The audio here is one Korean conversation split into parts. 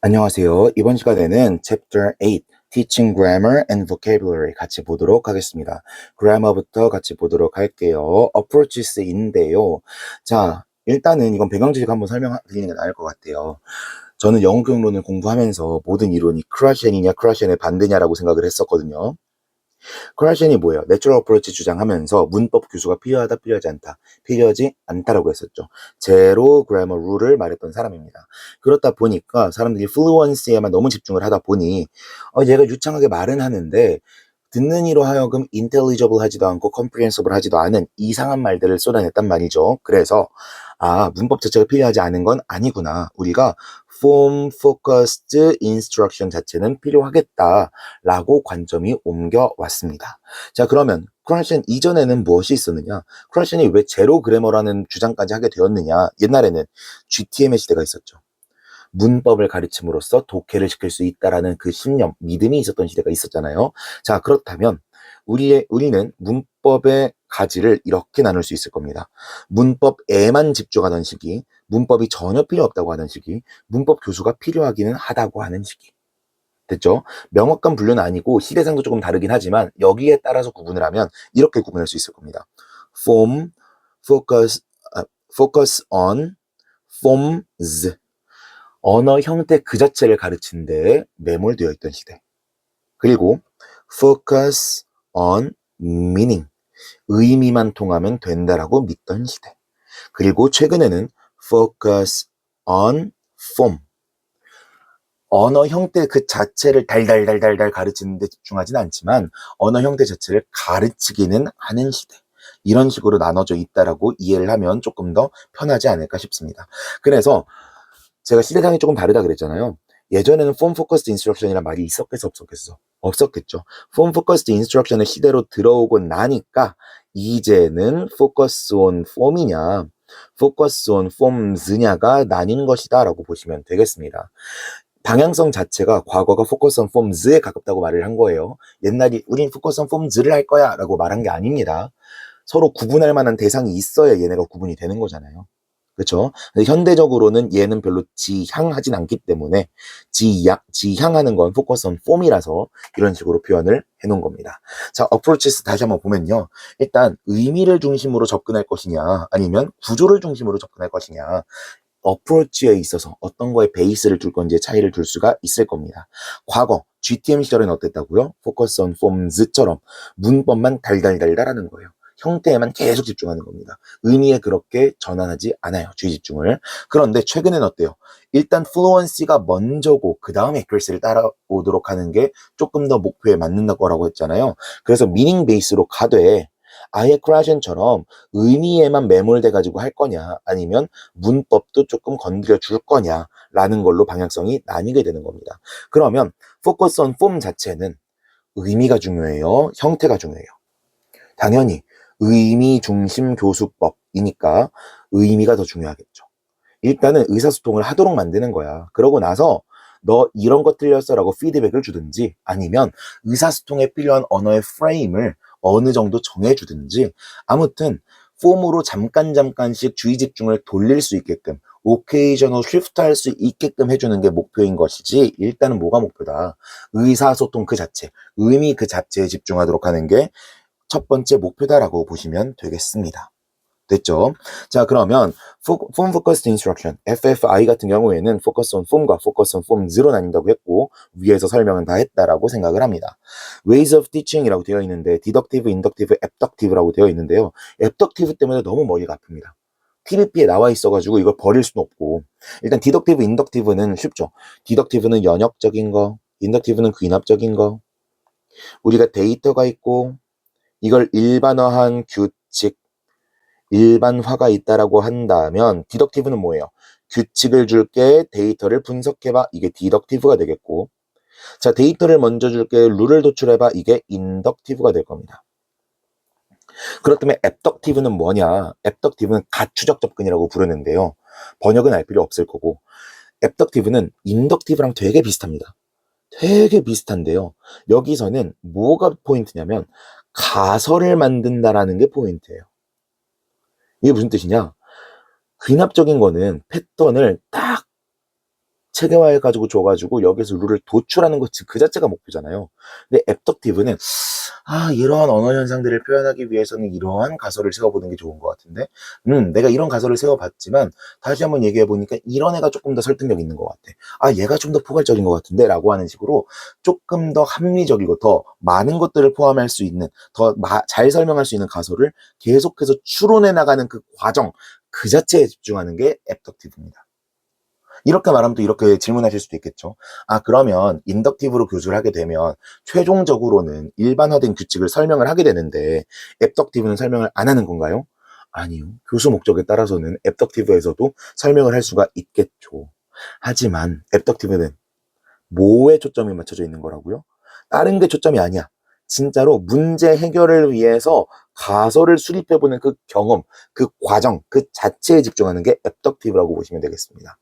안녕하세요. 이번 시간에는 Chapter 8, Teaching Grammar and Vocabulary 같이 보도록 하겠습니다. Grammar부터 같이 보도록 할게요. Approaches인데요. 자, 일단은 이건 배경 지식 한번 설명드리는 게 나을 것 같아요. 저는 영어 교육론을 공부하면서 모든 이론이 크라셴이냐 크라셴의 반대냐라고 생각을 했었거든요. 크라셴이 뭐예요? 내추럴 어프로치 주장하면서 문법 교수가 필요하다, 필요하지 않다, 필요하지 않다라고 했었죠. 제로 그래머 룰을 말했던 사람입니다. 그렇다 보니까 사람들이 플루언시에만 너무 집중을 하다 보니 얘가 유창하게 말은 하는데 듣는 이로 하여금 intelligible 하지도 않고 comprehensible 하지도 않은 이상한 말들을 쏟아냈단 말이죠. 그래서 문법 자체가 필요하지 않은 건 아니구나. 우리가 form focused instruction 자체는 필요하겠다라고 관점이 옮겨왔습니다. 자, 그러면 크라셴 이전에는 무엇이 있었느냐? 크라셴이 왜 제로 그래머라는 주장까지 하게 되었느냐? 옛날에는 GTM의 시대가 있었죠. 문법을 가르침으로써 독해를 시킬 수 있다라는 그 신념, 믿음이 있었던 시대가 있었잖아요. 자, 그렇다면 우리는 문법의 가지를 이렇게 나눌 수 있을 겁니다. 문법에만 집중하던 시기, 문법이 전혀 필요 없다고 하는 시기, 문법 교수가 필요하기는 하다고 하는 시기. 됐죠? 명확한 분류는 아니고 시대상도 조금 다르긴 하지만 여기에 따라서 구분을 하면 이렇게 구분할 수 있을 겁니다. Form, focus on, forms. 언어 형태 그 자체를 가르치는 데에 매몰되어 있던 시대. 그리고 focus on meaning. 의미만 통하면 된다라고 믿던 시대. 그리고 최근에는 focus on form. 언어 형태 그 자체를 달달달달달 가르치는 데 집중하진 않지만 언어 형태 자체를 가르치기는 하는 시대. 이런 식으로 나눠져 있다라고 이해를 하면 조금 더 편하지 않을까 싶습니다. 그래서 제가 시대상이 조금 다르다 그랬잖아요. 예전에는 Form Focused Instruction이란 말이 있었겠어, 없었겠어? 없었겠죠. Form Focused Instruction의 시대로 들어오고 나니까 이제는 Focus on Form이냐, Focus on Forms냐가 나뉜 것이다 라고 보시면 되겠습니다. 방향성 자체가 과거가 Focus on Forms에 가깝다고 말을 한 거예요. 옛날에 우린 Focus on Forms를 할 거야 라고 말한 게 아닙니다. 서로 구분할 만한 대상이 있어야 얘네가 구분이 되는 거잖아요. 그렇죠? 현대적으로는 얘는 별로 지향하진 않기 때문에 지향하는 건 focus on form이라서 이런 식으로 표현을 해놓은 겁니다. 자, approaches 다시 한번 보면요. 일단 의미를 중심으로 접근할 것이냐 아니면 구조를 중심으로 접근할 것이냐 어프로치에 있어서 어떤 거에 베이스를 둘 건지의 차이를 둘 수가 있을 겁니다. 과거 GTM 시절에는 어땠다고요? Focus on Forms처럼 문법만 달달달달하는 거예요. 형태에만 계속 집중하는 겁니다. 의미에 그렇게 전환하지 않아요. 주의 집중을. 그런데 최근엔 어때요? 일단 fluency가 먼저고 그 다음에 accuracy를 따라오도록 하는 게 조금 더 목표에 맞는 거라고 했잖아요. 그래서 meaning 베이스로 가되 아예 크라셴처럼 의미에만 매몰돼 가지고 할 거냐 아니면 문법도 조금 건드려 줄 거냐라는 걸로 방향성이 나뉘게 되는 겁니다. 그러면 포커스 온 폼 자체는 의미가 중요해요? 형태가 중요해요? 당연히 의미 중심 교수법이니까 의미가 더 중요하겠죠. 일단은 의사소통을 하도록 만드는 거야. 그러고 나서 너 이런 거 틀렸어 라고 피드백을 주든지 아니면 의사소통에 필요한 언어의 프레임을 어느 정도 정해주든지 아무튼 폼으로 잠깐씩 주의 집중을 돌릴 수 있게끔 오케이저널 쉬프트 할 수 있게끔 해주는 게 목표인 것이지 일단은 뭐가 목표다. 의사소통 그 자체, 의미 그 자체에 집중하도록 하는 게 첫 번째 목표다라고 보시면 되겠습니다. 됐죠? 자, 그러면 Form Focused Instruction, FFI 같은 경우에는 Focus on Form과 Focus on Forms로 나뉜다고 했고 위에서 설명은 다 했다라고 생각을 합니다. Ways of Teaching이라고 되어 있는데 Deductive, Inductive, Abductive라고 되어 있는데요. Abductive 때문에 너무 머리가 아픕니다. TBP에 나와 있어가지고 이걸 버릴 수는 없고 일단 Deductive, Inductive는 쉽죠. Deductive는 연역적인 거, Inductive는 귀납적인 거 우리가 데이터가 있고 이걸 일반화한 규칙 일반화가 있다라고 한다면 디덕티브는 뭐예요? 규칙을 줄게 데이터를 분석해봐 이게 디덕티브가 되겠고 자 데이터를 먼저 줄게 룰을 도출해봐 이게 인덕티브가 될 겁니다. 그렇다면 앱덕티브는 뭐냐? 앱덕티브는 가추적 접근이라고 부르는데요. 번역은 알 필요 없을 거고 앱덕티브는 인덕티브랑 되게 비슷합니다. 되게 비슷한데요. 여기서는 뭐가 포인트냐면 가설을 만든다라는 게 포인트예요. 이게 무슨 뜻이냐? 귀납적인 거는 패턴을 딱 체계화해가지고 줘가지고 여기서 룰을 도출하는 것 그 자체가 목표잖아요. 근데 애덕티브는 이러한 언어 현상들을 표현하기 위해서는 이러한 가설을 세워보는 게 좋은 것 같은데, 내가 이런 가설을 세워봤지만 다시 한번 얘기해보니까 이런 애가 조금 더 설득력 있는 것 같아. 얘가 좀 더 포괄적인 것 같은데 라고 하는 식으로 조금 더 합리적이고 더 많은 것들을 포함할 수 있는, 더 잘 설명할 수 있는 가설을 계속해서 추론해 나가는 그 과정 그 자체에 집중하는 게 애덕티브입니다. 이렇게 말하면 또 이렇게 질문하실 수도 있겠죠. 그러면 인덕티브로 교수를 하게 되면 최종적으로는 일반화된 규칙을 설명을 하게 되는데 애덕티브는 설명을 안 하는 건가요? 아니요. 교수 목적에 따라서는 애덕티브에서도 설명을 할 수가 있겠죠. 하지만 애덕티브는 뭐에 초점이 맞춰져 있는 거라고요? 다른 게 초점이 아니야. 진짜로 문제 해결을 위해서 가설을 수립해보는 그 경험, 그 과정, 그 자체에 집중하는 게 애덕티브라고 보시면 되겠습니다.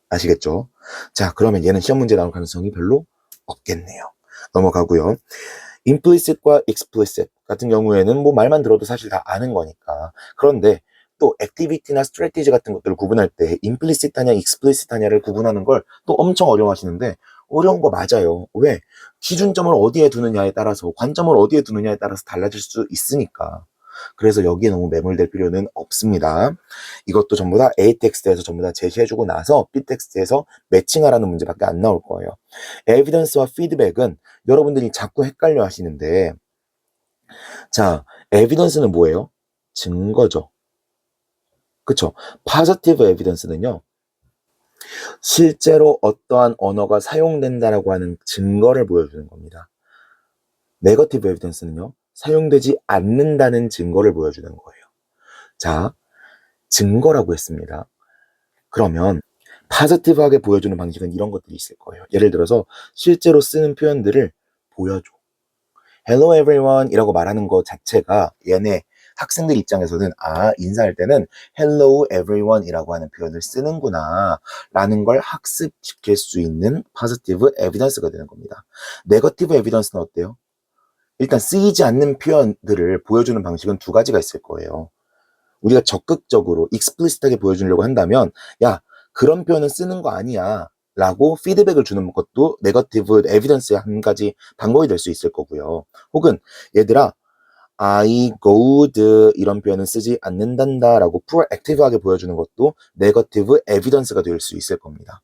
아시겠죠? 자, 그러면 얘는 시험 문제 나올 가능성이 별로 없겠네요. 넘어가고요. implicit과 explicit 같은 경우에는 뭐 말만 들어도 사실 다 아는 거니까. 그런데 또 액티비티나 스트래티지 같은 것들을 구분할 때 implicit 하냐 explicit 하냐를 구분하는 걸 또 엄청 어려워하시는데 어려운 거 맞아요. 왜? 기준점을 어디에 두느냐에 따라서, 관점을 어디에 두느냐에 따라서 달라질 수 있으니까. 그래서 여기에 너무 매몰될 필요는 없습니다. 이것도 전부 다 A 텍스트에서 전부 다 제시해주고 나서 B 텍스트에서 매칭하라는 문제밖에 안 나올 거예요. 에비던스와 피드백은 여러분들이 자꾸 헷갈려 하시는데, 자, 에비던스는 뭐예요? 증거죠. 그쵸? 파저티브 에비던스는요, 실제로 어떠한 언어가 사용된다라고 하는 증거를 보여주는 겁니다. 네거티브 에비던스는요, 사용되지 않는다는 증거를 보여주는 거예요. 자, 증거라고 했습니다. 그러면 파지티브하게 보여주는 방식은 이런 것들이 있을 거예요. 예를 들어서 실제로 쓰는 표현들을 보여줘. Hello everyone 이라고 말하는 것 자체가 얘네 학생들 입장에서는 인사할 때는 Hello everyone 이라고 하는 표현을 쓰는구나 라는 걸 학습시킬 수 있는 positive evidence가 되는 겁니다. negative evidence는 어때요? 일단 쓰이지 않는 표현들을 보여주는 방식은 두 가지가 있을 거예요. 우리가 적극적으로 explicit하게 보여주려고 한다면 야, 그런 표현은 쓰는 거 아니야 라고 피드백을 주는 것도 네거티브 에비던스의 한 가지 방법이 될 수 있을 거고요. 혹은 얘들아 I, good 이런 표현은 쓰지 않는단다 라고 프로액티브하게 보여주는 것도 네거티브 에비던스가 될 수 있을 겁니다.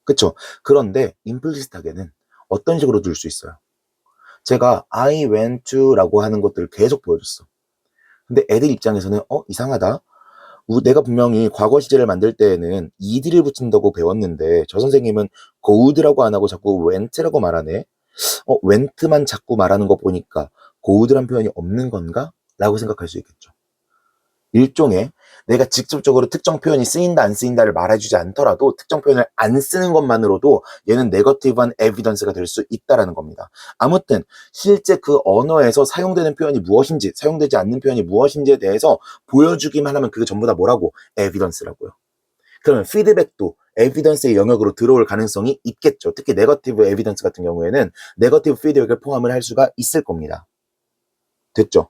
그쵸? 그런데 임플리시트하게는 어떤 식으로 둘 수 있어요? 제가 I went to 라고 하는 것들을 계속 보여줬어. 근데 애들 입장에서는 이상하다. 내가 분명히 과거 시제를 만들 때에는 ed를 붙인다고 배웠는데 저 선생님은 go'd라고 안 하고 자꾸 went라고 말하네. went만 자꾸 말하는 거 보니까 go'd란 표현이 없는 건가? 라고 생각할 수 있겠죠. 일종의 내가 직접적으로 특정 표현이 쓰인다 안 쓰인다를 말해주지 않더라도 특정 표현을 안 쓰는 것만으로도 얘는 네거티브한 에비던스가 될 수 있다라는 겁니다. 아무튼 실제 그 언어에서 사용되는 표현이 무엇인지 사용되지 않는 표현이 무엇인지에 대해서 보여주기만 하면 그게 전부 다 뭐라고? 에비던스라고요. 그러면 피드백도 에비던스의 영역으로 들어올 가능성이 있겠죠. 특히 네거티브 에비던스 같은 경우에는 네거티브 피드백을 포함을 할 수가 있을 겁니다. 됐죠?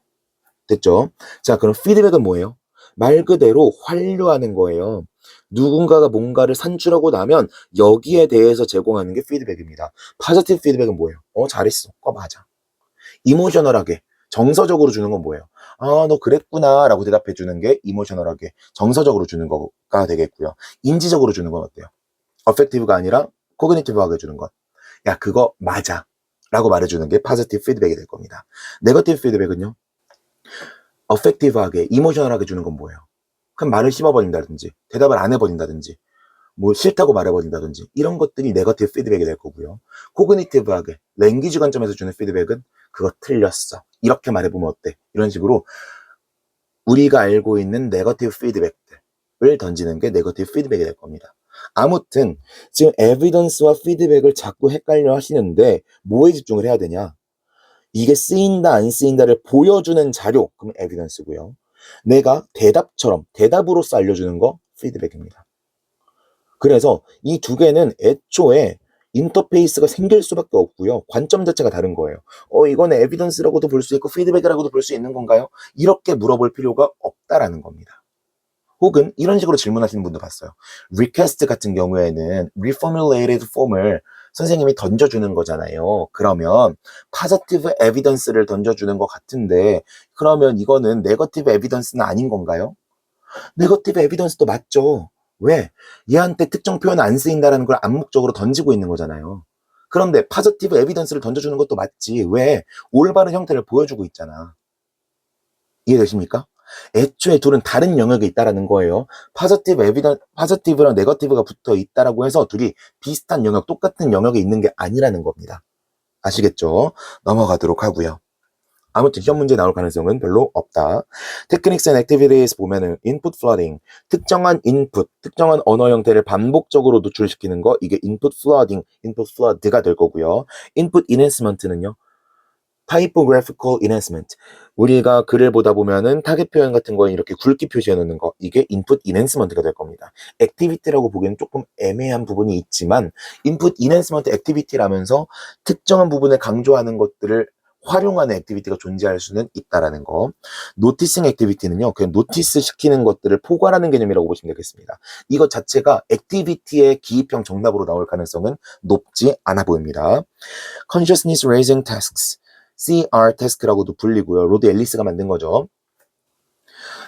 됐죠? 자, 그럼 피드백은 뭐예요? 말 그대로 환류하는 거예요. 누군가가 뭔가를 산출하고 나면 여기에 대해서 제공하는 게 피드백입니다. 파지티브 피드백은 뭐예요? 잘했어. 맞아. 이모셔널하게, 정서적으로 주는 건 뭐예요? 너 그랬구나 라고 대답해 주는 게 이모셔널하게, 정서적으로 주는 거가 되겠고요. 인지적으로 주는 건 어때요? 어펙티브가 아니라 코그니티브하게 주는 것. 야, 그거 맞아. 라고 말해주는 게 파지티브 피드백이 될 겁니다. 네거티브 피드백은요? 어펙티브하게, 이모셔널하게 주는 건 뭐예요? 그럼 말을 씹어버린다든지, 대답을 안 해버린다든지, 뭐 싫다고 말해버린다든지, 이런 것들이 네거티브 피드백이 될 거고요. 코그니티브하게, 랭귀지 관점에서 주는 피드백은 그거 틀렸어. 이렇게 말해보면 어때? 이런 식으로 우리가 알고 있는 네거티브 피드백들을 던지는 게 네거티브 피드백이 될 겁니다. 아무튼 지금 에비던스와 피드백을 자꾸 헷갈려 하시는데 뭐에 집중을 해야 되냐? 이게 쓰인다 안 쓰인다를 보여주는 자료, 그럼 에비던스고요. 내가 대답처럼 대답으로서 알려주는 거 피드백입니다. 그래서 이 두 개는 애초에 인터페이스가 생길 수밖에 없고요. 관점 자체가 다른 거예요. 이건 에비던스라고도 볼 수 있고 피드백이라고도 볼 수 있는 건가요? 이렇게 물어볼 필요가 없다라는 겁니다. 혹은 이런 식으로 질문하시는 분도 봤어요. request 같은 경우에는 reformulated form을 선생님이 던져주는 거잖아요. 그러면 positive evidence를 던져주는 것 같은데 그러면 이거는 negative evidence는 아닌 건가요? negative evidence도 맞죠. 왜? 얘한테 특정 표현 안 쓰인다라는 걸 암묵적으로 던지고 있는 거잖아요. 그런데 positive evidence를 던져주는 것도 맞지. 왜? 올바른 형태를 보여주고 있잖아. 이해되십니까? 애초에 둘은 다른 영역에 있다라는 거예요. positive랑 negative가 붙어 있다라고 해서 둘이 비슷한 영역, 똑같은 영역에 있는 게 아니라는 겁니다. 아시겠죠? 넘어가도록 하고요. 아무튼 시험 문제 나올 가능성은 별로 없다. Techniques and activities 보면은 input flooding, 특정한 input, 특정한 언어 형태를 반복적으로 노출시키는 거, 이게 input flooding, input flood가 될 거고요. input enhancement는요, typographical enhancement. 우리가 글을 보다 보면은 타겟 표현 같은 거에 이렇게 굵게 표시해 놓는 거, 이게 input enhancement가 될 겁니다. activity라고 보기에는 조금 애매한 부분이 있지만 input enhancement activity라면서 특정한 부분을 강조하는 것들을 활용하는 액티비티가 존재할 수는 있다라는 거. 노티싱 액티비티는요, 그냥 노티스 시키는 것들을 포괄하는 개념이라고 보시면 되겠습니다. 이것 자체가 액티비티의 기입형 정답으로 나올 가능성은 높지 않아 보입니다. Consciousness Raising Tasks, CR 태스크라고도 불리고요. 로드 앨리스가 만든 거죠.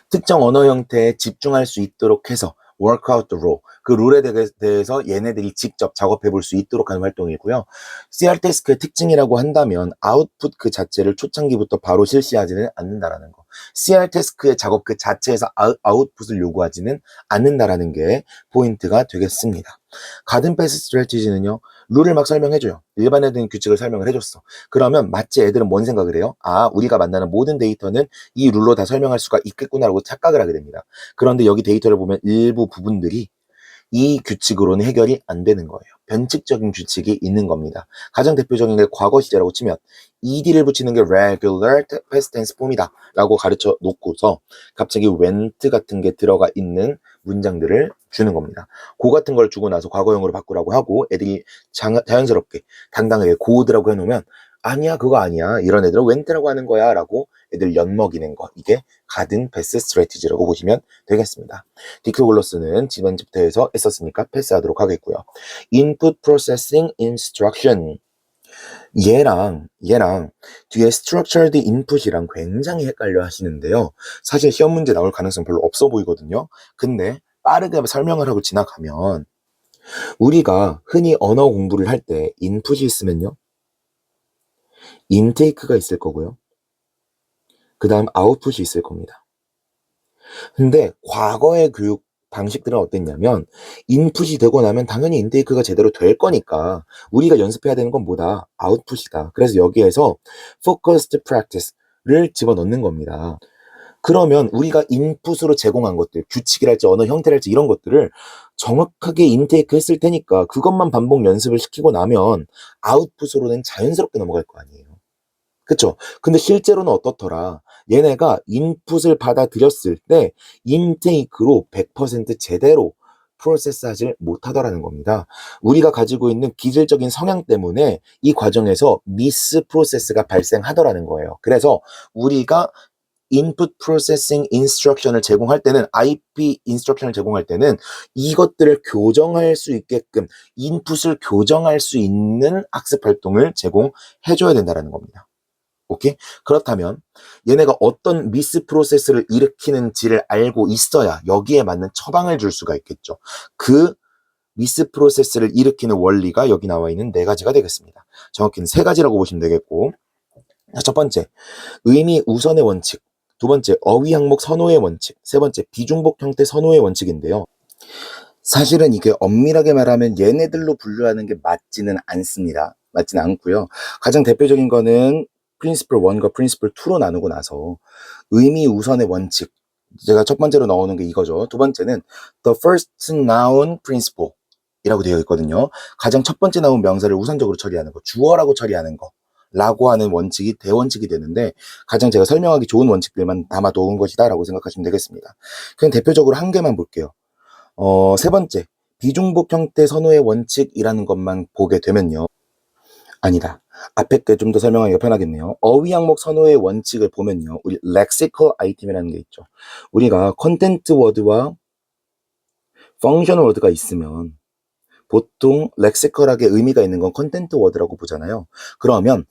특정 언어 형태에 집중할 수 있도록 해서 work out the rule, 그 룰에 대해서 얘네들이 직접 작업해 볼 수 있도록 하는 활동이고요. CR 태스크의 특징이라고 한다면 아웃풋 그 자체를 초창기부터 바로 실시하지는 않는다라는 거. CR 태스크의 작업 그 자체에서 아웃풋을 요구하지는 않는다라는 게 포인트가 되겠습니다. 가든 패스 스트래티지는요, 룰을 막 설명해줘요. 일반화된 규칙을 설명을 해줬어. 그러면 마치 애들은 뭔 생각을 해요? 아, 우리가 만나는 모든 데이터는 이 룰로 다 설명할 수가 있겠구나라고 착각을 하게 됩니다. 그런데 여기 데이터를 보면 일부 부분들이 이 규칙으로는 해결이 안 되는 거예요. 변칙적인 규칙이 있는 겁니다. 가장 대표적인 게 과거 시제라고 치면 ed를 붙이는 게 regular past tense form이다 라고 가르쳐 놓고서 갑자기 went 같은 게 들어가 있는 문장들을 주는 겁니다. 고 같은 걸 주고 나서 과거형으로 바꾸라고 하고 애들이 자연스럽게 당당하게 go드라고 해놓으면 아니야, 그거 아니야, 이런 애들은 went라고 하는 거야 라고 애들 엿먹이는 거, 이게 가든 패스 스트래티지라고 보시면 되겠습니다. 디크글로스는 지난 챕터에서 했었으니까 패스하도록 하겠고요. Input Processing Instruction, 얘랑 뒤에 Structured Input이랑 굉장히 헷갈려 하시는데요. 사실 시험 문제 나올 가능성 별로 없어 보이거든요. 근데 빠르게 설명을 하고 지나가면 우리가 흔히 언어 공부를 할 때 인풋이 있으면요, 인테이크가 있을 거고요, 그 다음 아웃풋이 있을 겁니다. 근데 과거의 교육 방식들은 어땠냐면 인풋이 되고 나면 당연히 인테이크가 제대로 될 거니까 우리가 연습해야 되는 건 뭐다? 아웃풋이다. 그래서 여기에서 focused practice를 집어넣는 겁니다. 그러면 우리가 인풋으로 제공한 것들, 규칙이랄지 언어 형태랄지 이런 것들을 정확하게 인테이크 했을 테니까 그것만 반복 연습을 시키고 나면 아웃풋으로는 자연스럽게 넘어갈 거 아니에요. 그쵸? 근데 실제로는 어떻더라? 얘네가 인풋을 받아들였을 때 인테이크로 100% 제대로 프로세스 하질 못하더라는 겁니다. 우리가 가지고 있는 기질적인 성향 때문에 이 과정에서 미스 프로세스가 발생하더라는 거예요. 그래서 우리가 input processing instruction을 제공할 때는, IP instruction을 제공할 때는 이것들을 교정할 수 있게끔 인풋을 교정할 수 있는 학습 활동을 제공해줘야 된다는 겁니다. 오케이? 그렇다면 얘네가 어떤 미스 프로세스를 일으키는지를 알고 있어야 여기에 맞는 처방을 줄 수가 있겠죠. 그 미스 프로세스를 일으키는 원리가 여기 나와 있는 4가지가 되겠습니다. 정확히는 3가지라고 보시면 되겠고, 첫 번째, 의미 우선의 원칙. 두 번째, 어휘 항목 선호의 원칙. 세 번째, 비중복 형태 선호의 원칙인데요. 사실은 이게 엄밀하게 말하면 얘네들로 분류하는 게 맞지는 않습니다. 맞지는 않고요. 가장 대표적인 거는 프린시플 1과 프린시플 2로 나누고 나서 의미 우선의 원칙, 제가 첫 번째로 나오는 게 이거죠. 두 번째는 the first noun principle 이라고 되어 있거든요. 가장 첫 번째 나온 명사를 우선적으로 처리하는 거, 주어라고 처리하는 거 라고 하는 원칙이 대원칙이 되는데, 가장 제가 설명하기 좋은 원칙들만 담아 놓은 것이다 라고 생각하시면 되겠습니다. 그냥 대표적으로 한 개만 볼게요. 세 번째, 비중복 형태 선호의 원칙이라는 것만 보게 되면요. 아니다. 앞에 게 좀 더 설명하기가 편하겠네요. 어휘 항목 선호의 원칙을 보면요. 우리 lexical item이라는 게 있죠. 우리가 컨텐트 워드와 펑셔널 워드가 있으면 보통 렉시컬하게 의미가 있는 건 컨텐트 워드라고 보잖아요. 그러면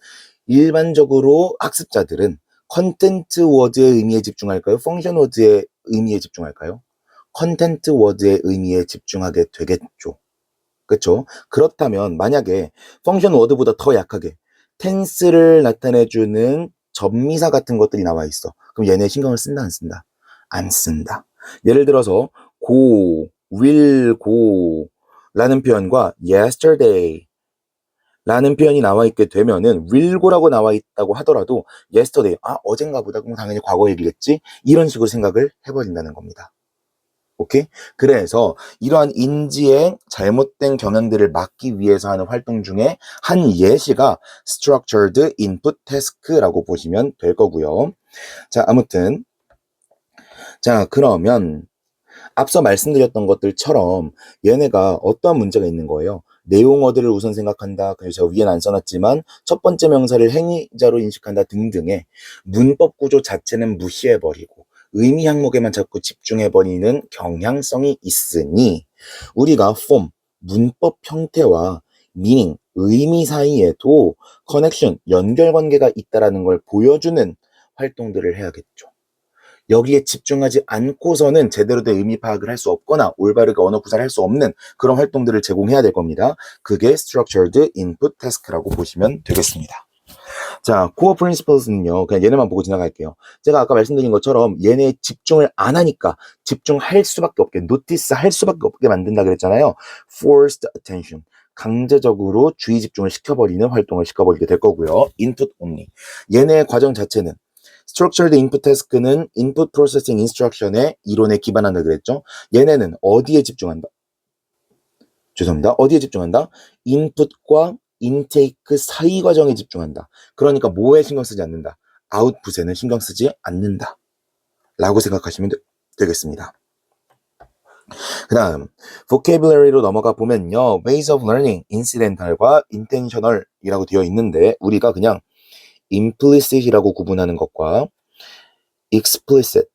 일반적으로 학습자들은 컨텐트 워드의 의미에 집중할까요? 펑션 워드의 의미에 집중할까요? 컨텐트 워드의 의미에 집중하게 되겠죠. 그렇죠? 그렇다면 만약에 펑션 워드보다 더 약하게 텐스를 나타내주는 접미사 같은 것들이 나와 있어. 그럼 얘네 신경을 쓴다, 안 쓴다? 안 쓴다. 예를 들어서 go, will go 라는 표현과 yesterday 라는 표현이 나와 있게 되면은 will go라고 나와 있다고 하더라도 yesterday, 어젠가 보다, 그럼 당연히 과거 얘기겠지? 이런 식으로 생각을 해버린다는 겁니다. 오케이? 그래서 이러한 인지의 잘못된 경향들을 막기 위해서 하는 활동 중에 한 예시가 structured input task라고 보시면 될 거고요. 자, 아무튼 자, 그러면 앞서 말씀드렸던 것들처럼 얘네가 어떠한 문제가 있는 거예요. 내용어들을 우선 생각한다. 그래서 제가 위에는 안 써놨지만 첫 번째 명사를 행위자로 인식한다 등등의 문법 구조 자체는 무시해버리고 의미 항목에만 자꾸 집중해버리는 경향성이 있으니 우리가 form, 문법 형태와 meaning, 의미 사이에도 커넥션, 연결관계가 있다라는 걸 보여주는 활동들을 해야겠죠. 여기에 집중하지 않고서는 제대로 된 의미 파악을 할 수 없거나 올바르게 언어 구사를 할 수 없는 그런 활동들을 제공해야 될 겁니다. 그게 Structured Input Task라고 보시면 되겠습니다. 자, Core Principles는요, 그냥 얘네만 보고 지나갈게요. 제가 아까 말씀드린 것처럼 얘네 집중을 안 하니까 집중할 수밖에 없게, 노티스 할 수밖에 없게 만든다 그랬잖아요. Forced Attention. 강제적으로 주의 집중을 시켜버리는 활동을 시켜버리게 될 거고요. Input Only. 얘네의 과정 자체는 Structured Input Task는 Input Processing Instruction의 이론에 기반한다 그랬죠. 얘네는 어디에 집중한다? 죄송합니다. 어디에 집중한다? 인풋과 인테이크 사이 과정에 집중한다. 그러니까 뭐에 신경 쓰지 않는다? 아웃풋에는 신경 쓰지 않는다. 라고 생각하시면 되겠습니다. 그 다음 vocabulary로 넘어가 보면요. ways of learning, incidental과 intentional 이라고 되어 있는데 우리가 그냥 implicit이라고 구분하는 것과 explicit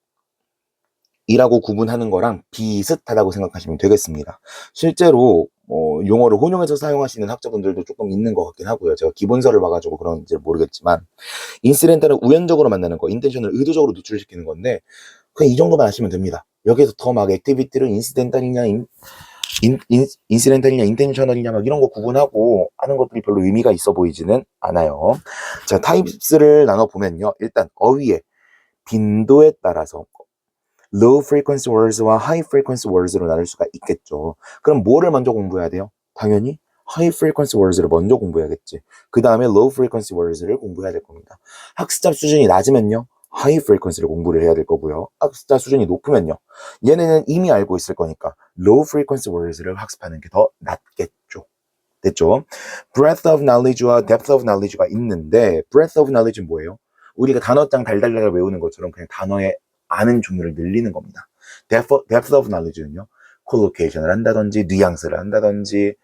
이라고 구분하는 거랑 비슷하다고 생각하시면 되겠습니다. 실제로 용어를 혼용해서 사용하시는 학자분들도 조금 있는 것 같긴 하고요. 제가 기본서를 봐가지고 그런지 모르겠지만 인시덴탈은 우연적으로 만나는 거, 인텐션을 의도적으로 노출시키는 건데 그냥 이 정도만 아시면 됩니다. 여기에서 더 막 액티비티를 인시덴탈이냐 인시덴탈이냐 인텐셔널이냐 막 이런 거 구분하고 하는 것들이 별로 의미가 있어 보이지는 않아요. 자, 타입스를 나눠보면요. 일단 어휘의 빈도에 따라서 low frequency words와 high frequency words로 나눌 수가 있겠죠. 그럼 뭐를 먼저 공부해야 돼요? 당연히 high frequency words를 먼저 공부해야겠지. 그 다음에 low frequency words를 공부해야 될 겁니다. 학습자 수준이 낮으면요. high frequency를 공부를 해야 될 거고요. 학습자 수준이 높으면요. 얘네는 이미 알고 있을 거니까 low frequency words를 학습하는 게 더 낫겠죠. 됐죠? breadth of knowledge와 depth of knowledge가 있는데 breadth of knowledge는 뭐예요? 우리가 단어장 달달달 외우는 것처럼 그냥 단어의 아는 종류를 늘리는 겁니다. depth of knowledge는요. collocation을 한다든지 뉘앙스를 한다든지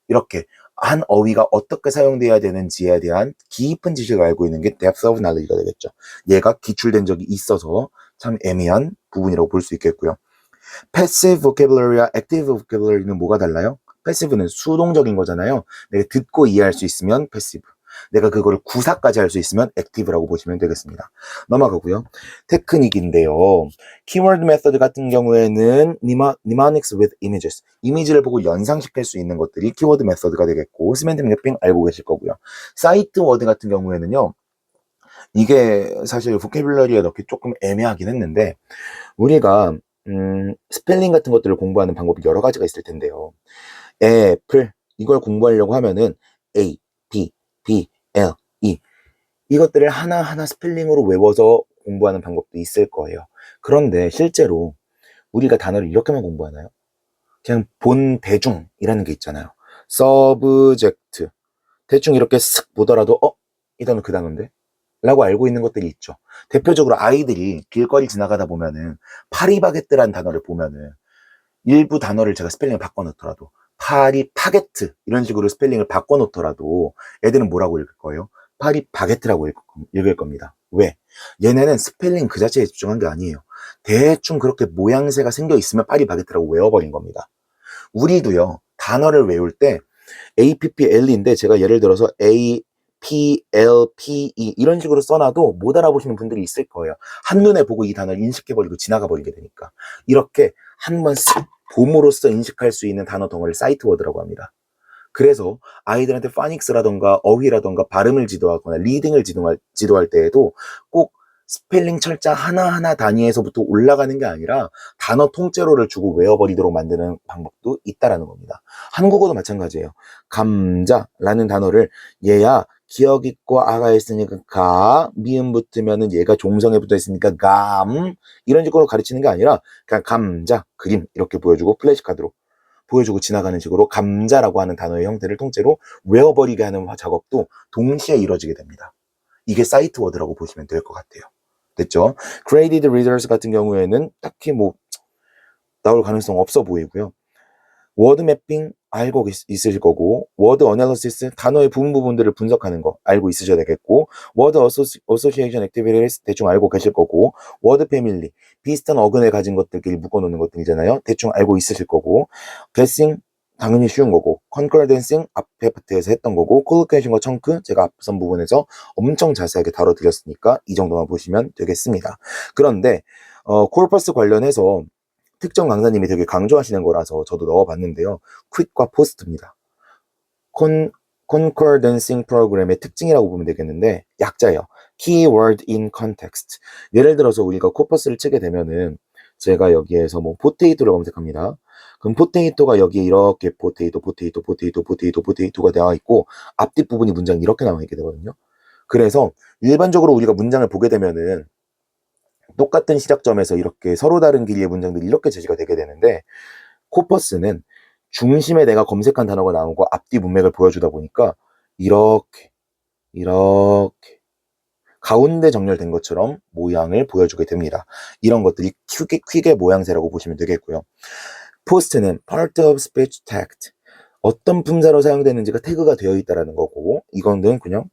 이렇게 한 어휘가 어떻게 사용돼야 되는지에 대한 깊은 지식을 알고 있는 게 depth of knowledge가 되겠죠. 얘가 기출된 적이 있어서 참 애매한 부분이라고 볼 수 있겠고요. passive vocabulary와 active vocabulary는 뭐가 달라요? passive는 수동적인 거잖아요. 내가 듣고 이해할 수 있으면 passive. 내가 그거를 구사까지 할 수 있으면 액티브라고 보시면 되겠습니다. 넘어가고요. 테크닉인데요. 키워드 메서드 같은 경우에는 mnemonics with images. 이미지를 보고 연상시킬 수 있는 것들이 키워드 메서드가 되겠고 세맨틱 래핑 알고 계실 거고요. 사이트 워드 같은 경우에는요. 이게 사실 보캐뷸러리에 넣기 조금 애매하긴 했는데 우리가 스펠링 같은 것들을 공부하는 방법이 여러 가지가 있을 텐데요. 애플 이걸 공부하려고 하면은 A, B, B, L, E 이것들을 하나하나 스펠링으로 외워서 공부하는 방법도 있을 거예요. 그런데 실제로 우리가 단어를 이렇게만 공부하나요? 그냥 본 대중이라는 게 있잖아요. subject 대충 이렇게 쓱 보더라도 이 단어 그 단어인데? 라고 알고 있는 것들이 있죠. 대표적으로 아이들이 길거리 지나가다 보면은 파리바게뜨라는 단어를 보면은 일부 단어를 제가 스펠링을 바꿔놓더라도 파리파게트 이런 식으로 스펠링을 바꿔놓더라도 애들은 뭐라고 읽을 거예요? 파리바게트라고 읽을 겁니다. 왜? 얘네는 스펠링 그 자체에 집중한 게 아니에요. 대충 그렇게 모양새가 생겨 있으면 파리바게트라고 외워버린 겁니다. 우리도요, 단어를 외울 때 APPL인데 제가 예를 들어서 APLPE 이런 식으로 써놔도 못 알아보시는 분들이 있을 거예요. 한눈에 보고 이 단어를 인식해버리고 지나가 버리게 되니까. 이렇게 한번 쓱 봄으로써 인식할 수 있는 단어 덩어리를 사이트워드라고 합니다. 그래서 아이들한테 파닉스라던가 어휘라던가 발음을 지도하거나 리딩을 지도할 때에도 꼭 스펠링 철자 하나하나 단위에서부터 올라가는 게 아니라 단어 통째로를 주고 외워버리도록 만드는 방법도 있다라는 겁니다. 한국어도 마찬가지예요. 감자라는 단어를 얘야 기억 있고 아가 있으니까 가, 미음 붙으면은 얘가 종성에 붙어 있으니까 감 이런 식으로 가르치는 게 아니라 그냥 감자, 그림 이렇게 보여주고 플래시카드로 보여주고 지나가는 식으로 감자라고 하는 단어의 형태를 통째로 외워버리게 하는 작업도 동시에 이루어지게 됩니다. 이게 사이트워드라고 보시면 될 것 같아요. 됐죠? Graded Readers 같은 경우에는 딱히 뭐 나올 가능성 없어 보이고요. 워드 매핑 알고 있으실 거고, 워드 어널리시스 단어의 부분들을 분석하는 거 알고 있으셔야 되겠고, 워드 어소시에이션 액티비티를 대충 알고 계실 거고, 워드 패밀리 비슷한 어근을 가진 것들끼리 묶어놓는 것들이잖아요. 대충 알고 있으실 거고, 게싱 당연히 쉬운 거고, 컨커던싱 앞에 파트에서 했던 거고, 콜로케이션과 청크 제가 앞선 부분에서 엄청 자세하게 다뤄드렸으니까 이 정도만 보시면 되겠습니다. 그런데 콜퍼스 관련해서 특정 강사님이 되게 강조하시는 거라서 저도 넣어봤는데요. 퀵과 포스트입니다. Concordance 프로그램의 특징이라고 보면 되겠는데 약자예요. Keyword in context. 예를 들어서 우리가 코퍼스를 치게 되면은 제가 여기에서 뭐 포테이토를 검색합니다. 그럼 포테이토가 여기에 이렇게 포테이토가 되어 있고 앞뒷 부분이 문장이 이렇게 나와 있게 되거든요. 그래서 일반적으로 우리가 문장을 보게 되면은 똑같은 시작점에서 이렇게 서로 다른 길이의 문장들이 이렇게 제시가 되게 되는데 코퍼스는 중심에 내가 검색한 단어가 나오고 앞뒤 문맥을 보여주다 보니까 이렇게 가운데 정렬된 것처럼 모양을 보여주게 됩니다. 이런 것들이 퀵의 모양새라고 보시면 되겠고요. 포스트는 part of speech tag 어떤 품사로 사용되는지가 태그가 되어 있다는 거고 이거는 그냥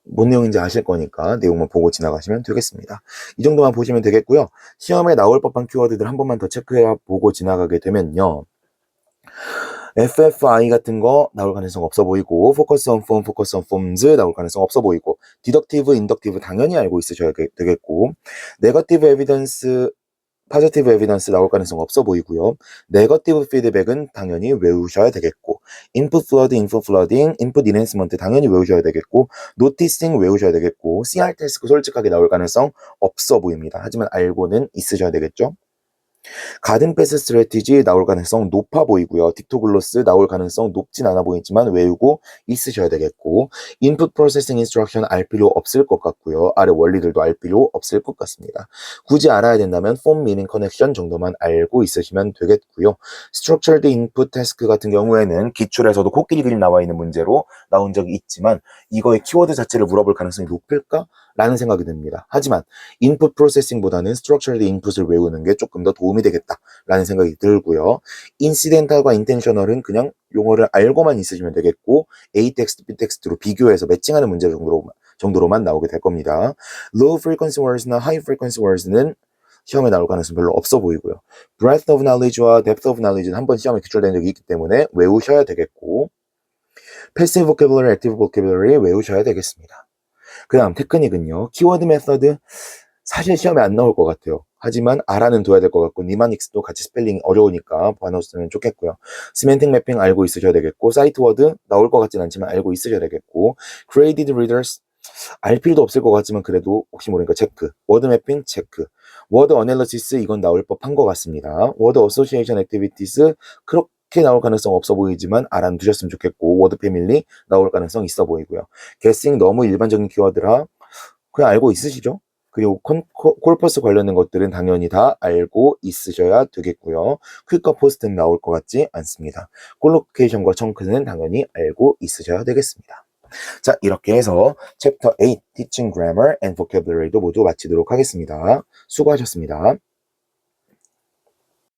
뭔 내용인지 아실 거니까 내용만 보고 지나가시면 되겠습니다. 이 정도만 보시면 되겠고요. 시험에 나올 법한 키워드들 한 번만 더 체크해 보고 지나가게 되면요. FFI 같은 거 나올 가능성 없어 보이고 Focus on Form, Focus on Forms 나올 가능성 없어 보이고 Deductive, Inductive 당연히 알고 있으셔야 되겠고 Negative Evidence, Positive Evidence 나올 가능성 없어 보이고요. Negative Feedback은 당연히 외우셔야 되겠고 Input Flooding, Input Flooding, Input Enhancement 당연히 외우셔야 되겠고 Noticing 외우셔야 되겠고 CR 태스크 솔직하게 나올 가능성 없어 보입니다. 하지만 알고는 있으셔야 되겠죠. 가든 패스 스트래티지 나올 가능성 높아 보이고요. 딕토글로스 나올 가능성 높진 않아 보이지만 외우고 있으셔야 되겠고 인풋 프로세싱 인스트럭션 알 필요 없을 것 같고요. 아래 원리들도 알 필요 없을 것 같습니다. 굳이 알아야 된다면 폼 미닝 커넥션 정도만 알고 있으시면 되겠고요. 스트럭처드 인풋 태스크 같은 경우에는 기출에서도 코끼리 그림 나와 있는 문제로 나온 적이 있지만 이거의 키워드 자체를 물어볼 가능성이 높을까? 라는 생각이 듭니다. 하지만 인풋 프로세싱보다는 스트럭처드 인풋을 외우는 게 조금 더 도움이 되겠다라는 생각이 들고요. 인시덴탈과 인텐셔널은 그냥 용어를 알고만 있으시면 되겠고 A 텍스트, B 텍스트로 비교해서 매칭하는 문제 정도로만 나오게 될 겁니다. Low frequency words나 high frequency words는 시험에 나올 가능성 별로 없어 보이고요. Breadth of knowledge와 depth of knowledge는 한번 시험에 기출된 적이 있기 때문에 외우셔야 되겠고 Passive vocabulary, active vocabulary 외우셔야 되겠습니다. 그 다음 테크닉은요. 키워드 메서드 사실 시험에 안 나올 것 같아요. 하지만 알아는 둬야 될 것 같고 니마닉스도 같이 스펠링 어려우니까 봐놓으면 좋겠고요. 시멘틱 매핑 알고 있으셔야 되겠고 사이트 워드 나올 것 같진 않지만 알고 있으셔야 되겠고 Graded Readers 알 필요도 없을 것 같지만 그래도 혹시 모르니까 체크. 워드 매핑 체크. 워드 어널리시스 이건 나올 법한 것 같습니다. 워드 어소시에이션 액티비티스 그렇게 나올 가능성 없어 보이지만 알아두셨으면 좋겠고 워드 패밀리 나올 가능성 있어 보이고요. 게싱 너무 일반적인 키워드라 그냥 알고 있으시죠? 그리고 콜퍼스 관련된 것들은 당연히 다 알고 있으셔야 되겠고요. 퀵과 포스트는 나올 것 같지 않습니다. 콜로케이션과 청크는 당연히 알고 있으셔야 되겠습니다. 자, 이렇게 해서 챕터 8 Teaching Grammar and Vocabulary도 모두 마치도록 하겠습니다. 수고하셨습니다.